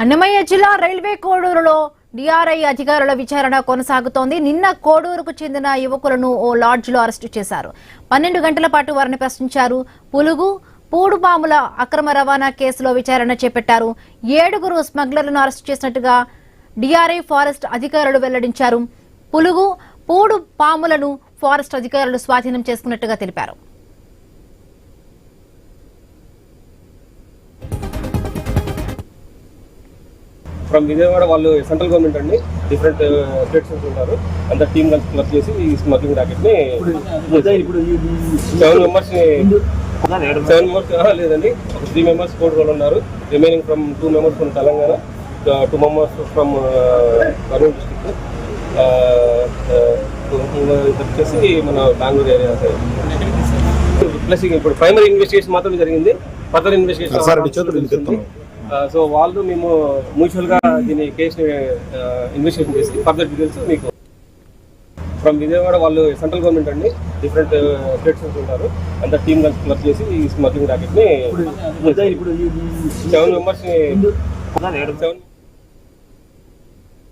అన్నమయ్య జిల్లా railway కోడూరులో DRI అధికారుల విచారణ కొనసాగుతోంది. నిన్న కోడూరుకు చెందిన యువకులను ఓ లాడ్జ్లో అరెస్టు చేశారు. 12 గంటల పాటు వారిని ప్రశ్నించారు. పులుగు పూడుపాముల అక్రమ రవాణా కేసులో విచారణ చేపట్టారు. 7 స్మగ్లర్లను అరెస్టు చేసినట్టుగా డిఆర్ఐ ఫారెస్ట్ అధికారులు వెల్లడించారు. పులుగు పూడు పాములను ఫారెస్ట్ అధికారులు స్వాధీనం చేసుకున్నట్టుగా తెలిపారు. ఫ్రమ్ విజయవాడ వాళ్ళు సెంట్రల్ గవర్నమెంట్ అండి, డిఫరెంట్ స్టేట్స్ ఉంటారు. అంత టీమ్ కలిసి క్లబ్ చేసి ఈ స్మగ్లింగ్ ర్యాకెట్ ని 7 మెంబర్స్ లేదండి, 3 మెంబర్స్ కోర్టు ఉన్నారు. Remaining from 2 members from Telangana, 2 members from Kurnool district, వచ్చేసి మన బెంగళూరు ఏరియా సైడ్. ప్లస్ ఇప్పుడు ప్రైమరీ ఇన్వెస్టిగేషన్ మాత్రమే జరిగింది. ఫర్దర్ ఇన్వెస్టిగేషన్ సో వాళ్ళు మేము మ్యూచువల్ గా దీని కేసుని ఇన్వెస్టిగేషన్ చేసి ఫర్దర్ డీటెయిల్స్ మీకు ఫ్రమ్ విజయవాడ వాళ్ళు సెంట్రల్ గవర్నమెంట్ అండి, డిఫరెంట్ స్టేట్స్ ఉంటారు. అంత టీమ్ కలిసి క్లబ్ చేసి ఈ స్మగ్లింగ్ ర్యాకెట్ ని 7 మెంబర్స్